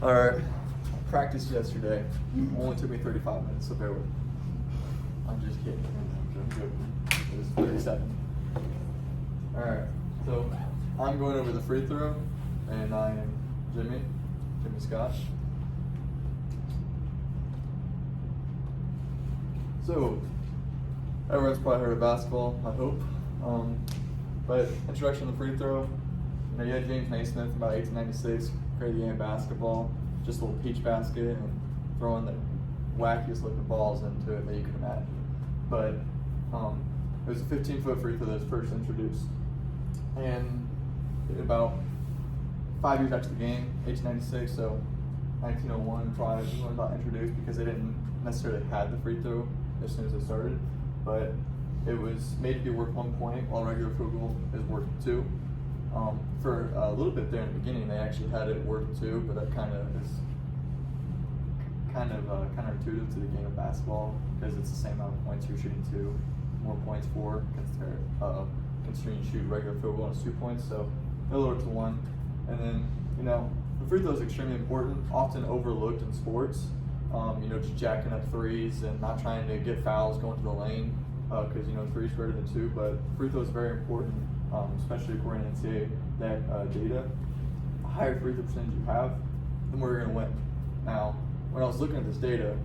All right, I practiced yesterday. Only took me 35 minutes, so bear with me. I'm just kidding. I'm joking. It was 37. All right, so I'm going over the free throw, and I am Jimmy Scott. So, everyone's probably heard of basketball, I hope. But introduction to the free throw. You had James Naismith in about 1896 create the game of basketball, just a little peach basket and throwing the wackiest looking balls into it that you can imagine. But it was a 15-foot free throw that was first introduced. And about 5 years after the game, 1896, so 1901 probably when it got introduced because they didn't necessarily have the free throw as soon as it started, but it was made to be worth 1 point while regular field goal is worth 2. For a little bit there in the beginning, they actually had it worth 2, but that kind of is counterintuitive to the game of basketball because it's the same amount of points you're shooting 2, more points for considering you shoot regular field goal and it's 2 points, so they lowered it to 1. And then the free throw is extremely important, often overlooked in sports. Just jacking up threes and not trying to get fouls going to the lane because 3 is greater than 2. But free throw is very important, especially according to NCAA data. The higher free throw percentage you have, the more you're going to win. Now, when I was looking at this data,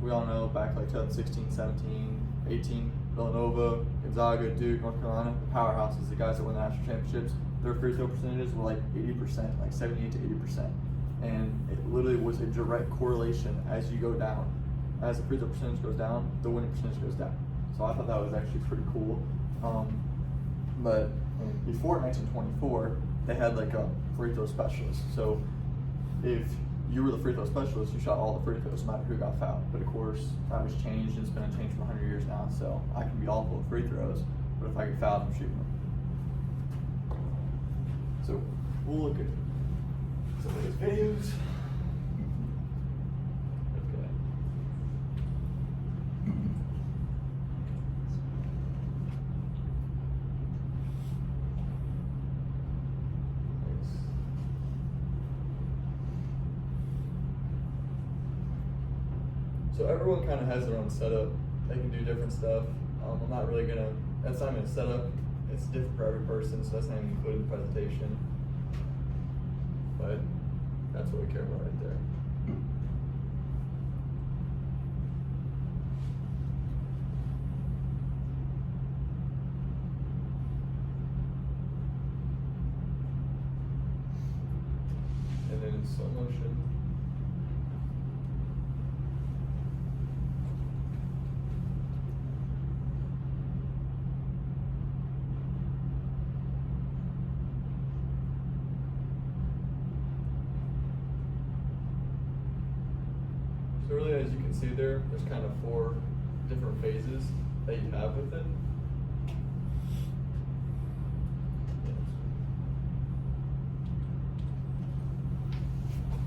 we all know back like 2016, 17, 18, Villanova, Gonzaga, Duke, North Carolina, the powerhouses, the guys that win the national championships, their free throw percentages were like 80%, like 78 to 80%. And it literally was a direct correlation as you go down. As the free throw percentage goes down, the winning percentage goes down. So I thought that was actually pretty cool. But before 1924, they had like a free throw specialist. So if you were the free throw specialist, you shot all the free throws, no matter who got fouled. But of course, that was changed, and it's been changed for 100 years now. So I can be awful at free throws, but if I get fouled, I'm shooting them. So we'll look at some of these videos. Okay. So everyone kind of has their own setup. They can do different stuff. I'm not really that's not even a setup. It's different for every person, so that's not even included in the presentation. But that's what we care about right there. And then in slow motion. So really, as you can see there's kind of 4 different phases that you have with it.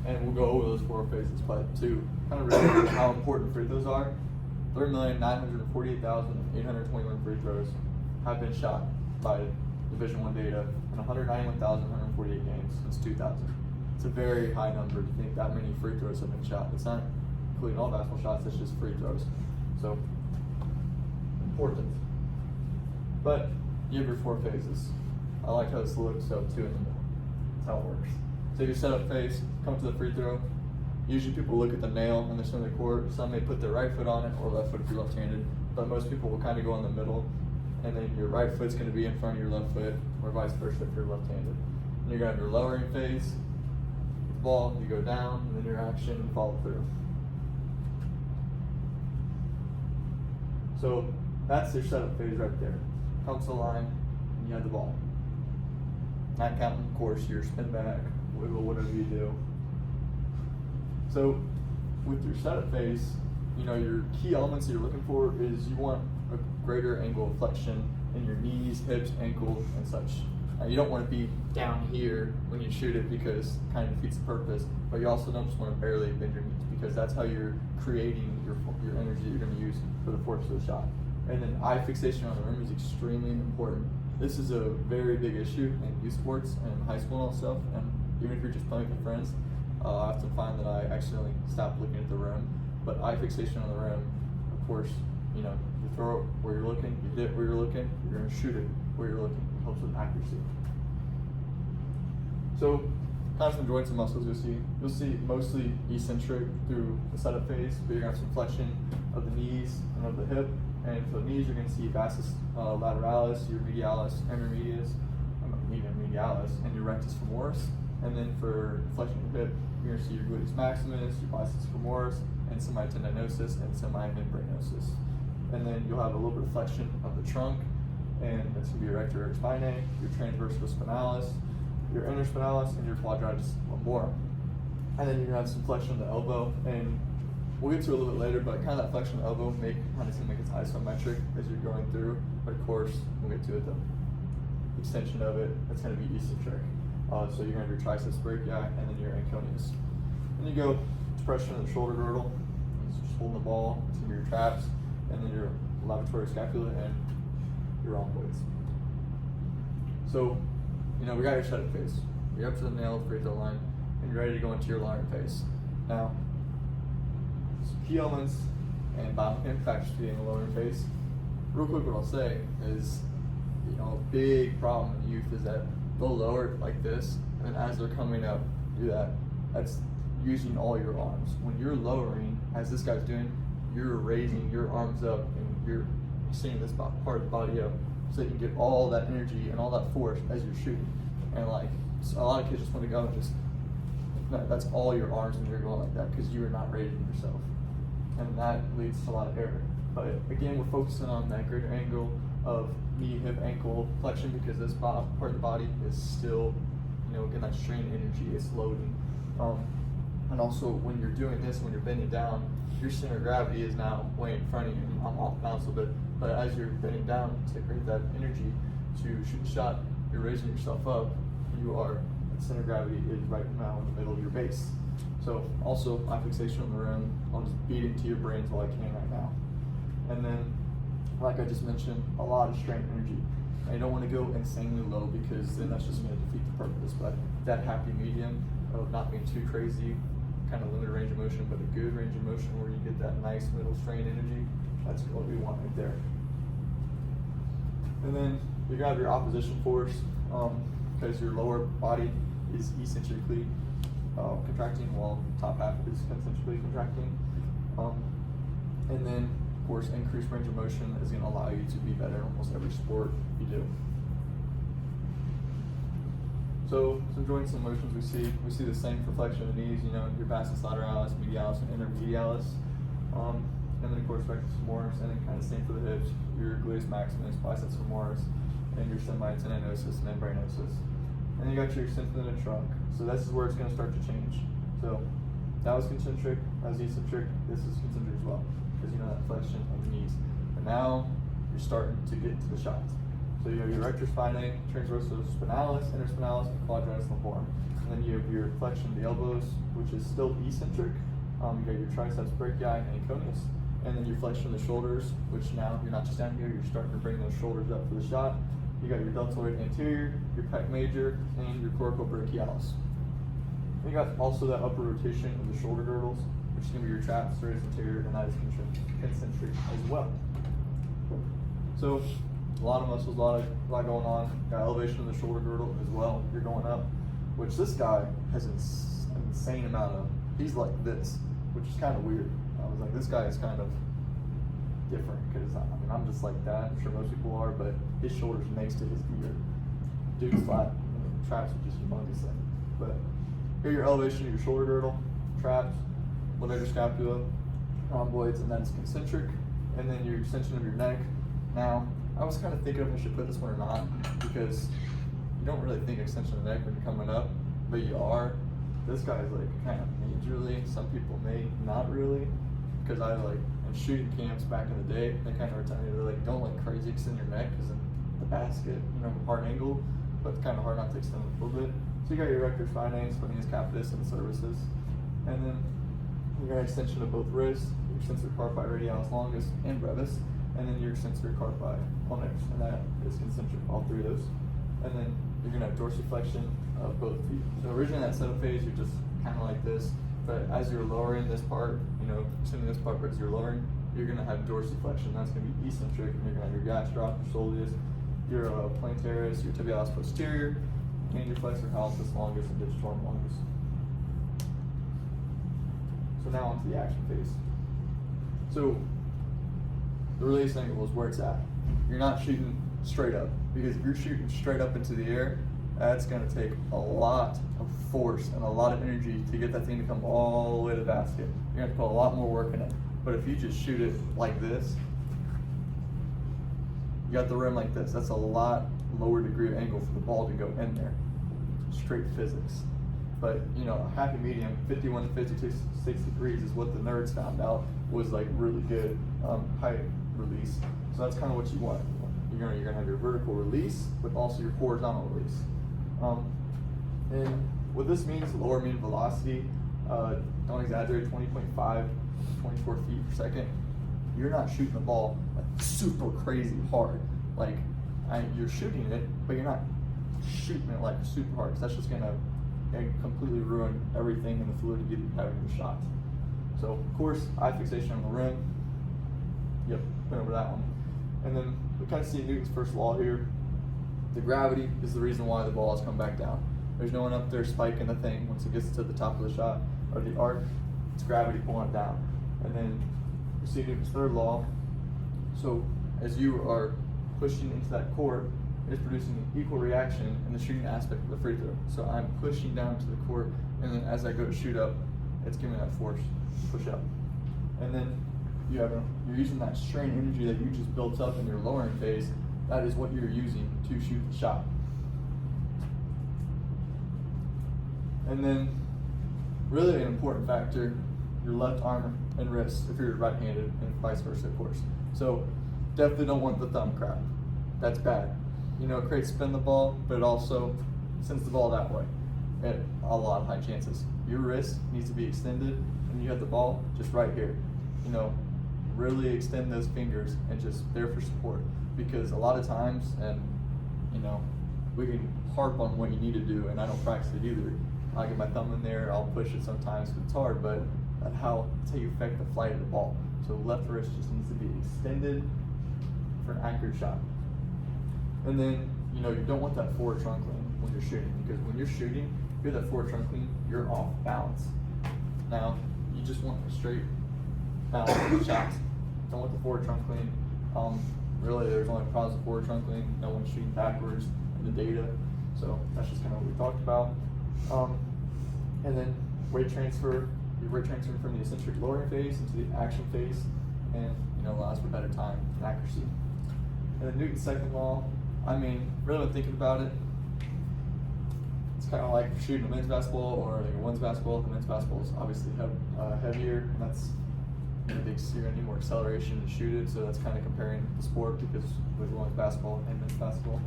And we'll go over those 4 phases, but to kind of remember how important free throws are, 3,948,821 free throws have been shot by Division I data in 191,148 games since 2000. It's a very high number to think that many free throws have been shot. It's not including all basketball shots, it's just free throws. So, important. But you have your 4 phases. I like how this looks, so 2 in the middle. That's how it works. So your setup phase, come to the free throw. Usually people look at the nail in the center of the court. Some may put their right foot on it or left foot if you're left-handed. But most people will kind of go in the middle. And then your right foot's going to be in front of your left foot, or vice versa if you're left-handed. And you're going to have your lowering phase. The ball, you go down, and then your action, and follow through. So that's your setup phase right there. Come to the line, and you have the ball. Not counting, of course, your spin back, wiggle, whatever you do. So with your setup phase, your key elements that you're looking for is you want a greater angle of flexion in your knees, hips, ankles, and such. You don't want to be down here when you shoot it because it kind of defeats the purpose, but you also don't just want to barely bend your knees because that's how you're creating your energy that you're going to use for the force of the shot. And then eye fixation on the rim is extremely important. This is a very big issue in youth sports and high school and all stuff, and even if you're just playing with friends, I often find that I accidentally stop looking at the rim, but eye fixation on the rim, of course, you throw it where you're looking, you dip where you're looking, you're going to shoot it where you're looking. It helps with accuracy. So, kind of some joints and muscles you'll see mostly eccentric through the setup phase, but you're going to have some flexion of the knees and of the hip. And for the knees, you're going to see vastus lateralis, your medialis, intermedius, medialis, and your rectus femoris. And then for flexion of the hip, you're going to see your gluteus maximus, your biceps femoris, and semitendinosus and semimembranosus. And then you'll have a little bit of flexion of the trunk, and that's going to be your rector spinae, your transversus spinalis, your interspinalis, and your quadratus lumborum. And then you're going to have some flexion of the elbow, and we'll get to it a little bit later, but kind of that flexion of the elbow kind of seem like it's isometric as you're going through, but of course, we'll get to it, the extension of it, it's going to be eccentric. So you're going to have your triceps brachii, and then your anconeus. Then you go depression of the shoulder girdle, it's just holding the ball, it's going to be your traps, and then your lavatory scapula and your rhomboids. So, we got your setup phase. You're up to the nail, free throw line, and you're ready to go into your layering phase. Now, some key elements and biomechanical factors to be in the lowering phase. Real quick, what I'll say is, a big problem in youth is that they'll lower it like this, and then as they're coming up, do that. That's using all your arms. When you're lowering, as this guy's doing, you're raising your arms up and you're extending this part of the body up so that you can get all that energy and all that force as you're shooting. And so a lot of kids just want to go and no, that's all your arms and you're going like that because you are not raising yourself. And that leads to a lot of error. But again, we're focusing on that greater angle of knee, hip, ankle flexion because this part of the body is still, getting that strain energy, it's loading. And also when you're doing this, when you're bending down, your center of gravity is now way in front of you. I'm off balance a little bit, but as you're bending down to create that energy to shoot the shot, you're raising yourself up. The center of gravity is right now in the middle of your base. So also eye fixation on the rim, I'll just beat it into your brains while I can right now. And then, like I just mentioned, a lot of strength energy. And you don't want to go insanely low because then that's just going to defeat the purpose. But that happy medium of not being too crazy, kind of limited range of motion, but a good range of motion where you get that nice middle strain energy, that's what we want right there. And then you're going to have your opposition force because your lower body is eccentrically contracting while top half is concentrically contracting. And then, of course, increased range of motion is going to allow you to be better in almost every sport you do. So, some joints and motions we see the same for flexion of the knees, your vastus lateralis, medialis, and intermedialis. And then, of course, rectus femoris, and then kind of same for the hips, your gluteus maximus, biceps femoris, and your semitendinosus, membranosus. And then you got your extension of the trunk. So this is where it's going to start to change. So that was concentric, that was eccentric, this is concentric as well, because that flexion of the knees. And now you're starting to get into the shots. So you have your rector spinae, transversus spinalis, interspinalis, and quadratus lumborum. And then you have your flexion of the elbows, which is still eccentric. You got your triceps brachii and anconeus. And then your flexion of the shoulders, which now you're not just down here, you're starting to bring those shoulders up for the shot. You got your deltoid anterior, your pec major, and your coracobrachialis. And you got also that upper rotation of the shoulder girdles, which is going to be your traps, serratus anterior, and that is concentric as well. So, a lot of muscles, a lot going on. Got elevation of the shoulder girdle as well. You're going up, which this guy has an insane amount of. He's like this, which is kind of weird. I was like, this guy is kind of different because I'm just like that. I'm sure most people are, but his shoulders next to his ear. Dude's flat. Traps are just humongous thing. But here your elevation of your shoulder girdle, traps, levator scapula, rhomboids, and that's concentric. And then your extension of your neck. Now, I was kind of thinking if I should put this one or not because you don't really think extension of the neck when you're coming up, but you are. This guy's like kind of majorly. Some people may not really, because I in shooting camps back in the day, they kind of were telling me they're like, don't crazy extend your neck because in the basket, hard angle, but it's kind of hard not to extend it a little bit. So you got your rector spinae, splenius capitis, and cervicis, and then you got extension of both wrists, your extensor carpi radialis longus and brevis, and then your extensor carpi ulnaris, and that is concentric, all three of those. And then you're gonna have dorsiflexion of both feet. So originally in that setup phase, you're just kind of like this. But as you're lowering this part, extending this part, but as you're lowering, you're going to have dorsiflexion. That's going to be eccentric, and you're going to have your gastroc, your soleus, your plantaris, your tibialis posterior, and your flexor hallucis longus and digitorum longus. So now onto the action phase. So the release angle is where it's at. You're not shooting straight up, because if you're shooting straight up into the air, that's going to take a lot of force and a lot of energy to get that thing to come all the way to the basket. You're going to have to put a lot more work in it. But if you just shoot it like this, you got the rim like this, that's a lot lower degree of angle for the ball to go in there. Straight physics. But a happy medium, 51 to 56 degrees is what the nerds found out was like really good height release. So that's kind of what you want. You're gonna have your vertical release, but also your horizontal release. And what this means, lower mean velocity, don't exaggerate, 20.5, 24 feet per second. You're not shooting the ball like super crazy hard. Like you're shooting it, but you're not shooting it like super hard, because that's just gonna completely ruin everything in the fluidity that you have in your shot. So of course, eye fixation on the rim. Yep, went over that one. And then we kind of see Newton's first law here. The gravity is the reason why the ball has come back down. There's no one up there spiking the thing once it gets to the top of the shot or the arc. It's gravity pulling it down. And then we see Newton's third law. So as you are pushing into that court, it's producing an equal reaction in the shooting aspect of the free throw. So I'm pushing down to the court, and then as I go to shoot up, it's giving that force push up. And then you're using that strain energy that you just built up in your lowering phase. That is what you're using to shoot the shot. And then really an important factor, your left arm and wrist if you're right-handed, and vice versa, of course. So definitely don't want the thumb crap. That's bad. It creates spin the ball, but it also sends the ball that way at a lot of high chances. Your wrist needs to be extended, and you have the ball just right here. Really extend those fingers and just there for support, because a lot of times, and we can harp on what you need to do, and I don't practice it either. I get my thumb in there, I'll push it sometimes if it's hard, but that's how you affect the flight of the ball. So left wrist just needs to be extended for an accurate shot. And then, you don't want that forward trunk lean when you're shooting, because when you're shooting, if you have that forward trunk lean, you're off balance. Now, you just want a straight balance shot. Don't want the forward trunk lean. Really, there's only problems with forward trunk lean. No one's shooting backwards in the data. So that's just kind of what we talked about. And then weight transfer. You're weight transferring from the eccentric lowering phase into the action phase, and allows for better time and accuracy. And then Newton's second law. Really when thinking about it, it's kind of like shooting a men's basketball or like a women's basketball. The men's basketball is obviously heavier, and that's you're going to need more acceleration to shoot it. So that's kind of comparing the sport, because with women's basketball and men's basketball.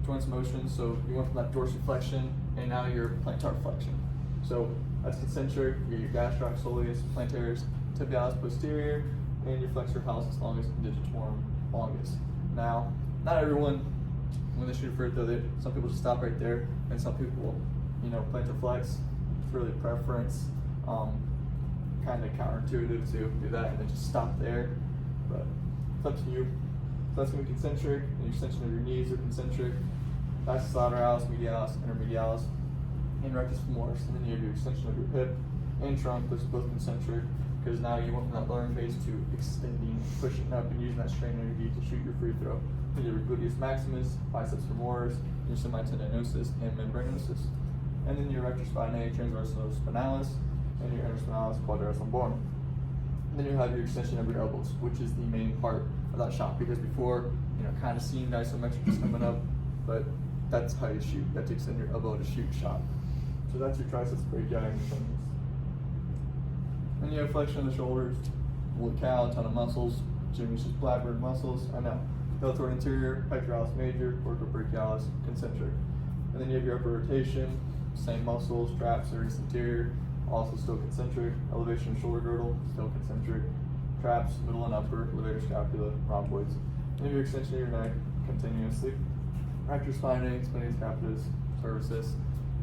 Joints motion. So you went from that dorsiflexion, and now you're plantar flexion. So that's concentric. Your gastroc, soleus, plantaris, tibialis posterior, and your flexor hallucis longus and digitorum longus. Now, not everyone, when they shoot a free throw, some people just stop right there, and some people, plantar flex. It's really preference, kind of counterintuitive to do that and then just stop there, but it's up to you. So that's going to be concentric, and your extension of your knees are concentric. Vastus lateralis, medialis, intermedialis, and rectus femoris. And then you have your extension of your hip and trunk, which is both concentric, because now you went from that lowering phase to extending, pushing up, and using that strain energy to shoot your free throw. Then you have your gluteus maximus, biceps femoris, your semitendinosus, and membranosus. And then your rector spinae, transversus spinalis, and your interspinalis quadratus lumborum. And then you have your extension of your elbows, which is the main part of that shot, because before, kind of seemed isometric just coming up, but that's how you shoot. You have to extend your elbow to shoot shot. So that's your triceps brachii. And you have flexion of the shoulders, cow, a ton of muscles, Jimmy's just blabbering muscles, I know. Deltoid anterior, pectoralis major, coracobrachialis, concentric. And then you have your upper rotation, same muscles, traps, serratus anterior, also still concentric. Elevation of shoulder girdle, still concentric. Traps, middle and upper, levator scapula, rhomboids. And your extension of your neck continuously. Rector spinae, spinae scapulus, services,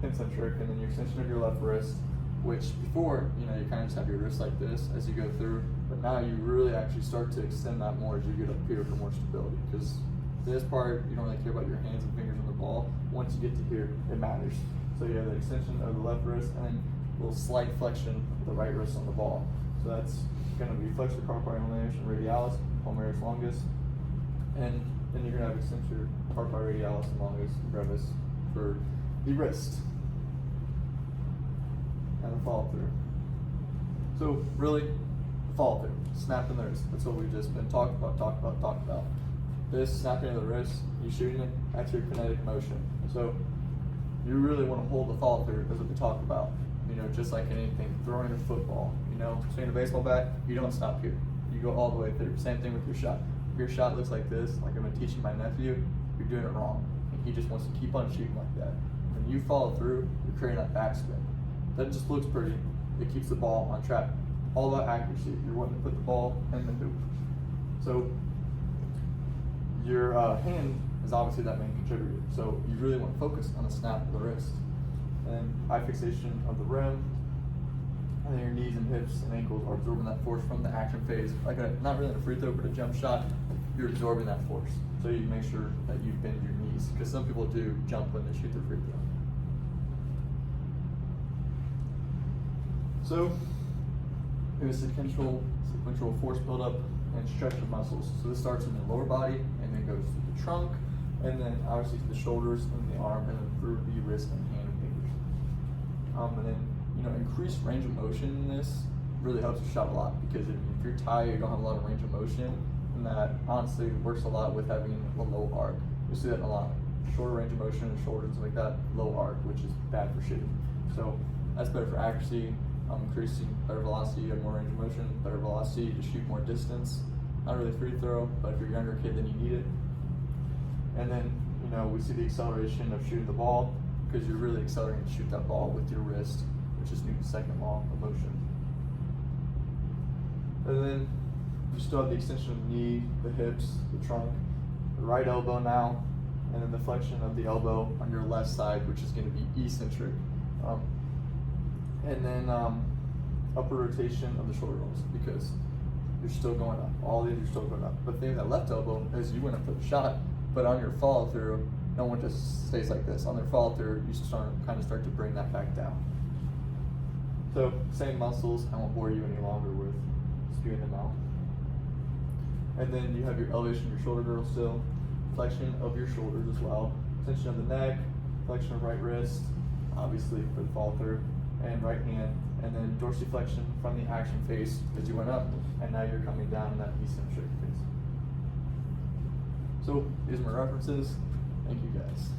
concentric, and then your extension of your left wrist, which before, you kind of just have your wrist like this as you go through, but now you really actually start to extend that more as you get up here for more stability, because this part, you don't really care about your hands and fingers on the ball. Once you get to here, it matters. So you have the extension of the left wrist and then a little slight flexion of the right wrist on the ball. So that's going to be flexor carpi ulnaris and radialis, palmaris longus, and then you're going to have extensor carpi radialis and longus brevis for the wrist and the follow through. So really, follow through, snapping the wrist. That's what we've just been talking about. This snapping of the wrist, you shooting it, that's your kinetic motion. So you really want to hold the follow through, that's what we talked about. Just like anything, throwing a football, swinging a baseball bat, you don't stop here. You go all the way through. Same thing with your shot. If your shot looks like this, like I've been teaching my nephew, you're doing it wrong. And he just wants to keep on shooting like that. When you follow through, you're creating that backspin. That just looks pretty. It keeps the ball on track. All about accuracy. You're wanting to put the ball in the hoop. So your hand is obviously that main contributor. So you really want to focus on the snap of the wrist. And eye fixation of the rim, and then your knees and hips and ankles are absorbing that force from the action phase. Like not really a free throw, but a jump shot, you're absorbing that force. So you make sure that you bend your knees, because some people do jump when they shoot their free throw. So here's sequential force buildup and stretch of muscles. So this starts in the lower body and then goes to the trunk, and then obviously to the shoulders and the arm, and then through the wrist and hand and fingers. And then increased range of motion in this really helps your shot a lot, because if you're tired, you don't have a lot of range of motion, and that honestly works a lot with having a low arc. You'll see that in a lot. Shorter range of motion in the shoulders and like that, low arc, which is bad for shooting. So that's better for accuracy, increasing better velocity, you have more range of motion, better velocity to shoot more distance. Not really free throw, but if you're a younger kid, then you need it. And then, we see the acceleration of shooting the ball, because you're really accelerating to shoot that ball with your wrist, which is Newton's second law of motion. And then you still have the extension of the knee, the hips, the trunk, the right elbow now, and then the flexion of the elbow on your left side, which is going to be eccentric. And then upper rotation of the shoulder rolls, because you're still going up. All these are still going up. But the thing with that left elbow is you went up for the shot, but on your follow through, no one just stays like this. On their follow through, you kind of start to bring that back down. So same muscles, I won't bore you any longer with spewing them out. And then you have your elevation of your shoulder girdle still, flexion of your shoulders as well, tension of the neck, flexion of right wrist, obviously for the follow through, and right hand, and then dorsiflexion from the action phase as you went up, and now you're coming down in that eccentric phase. So these are my references. Thank you guys.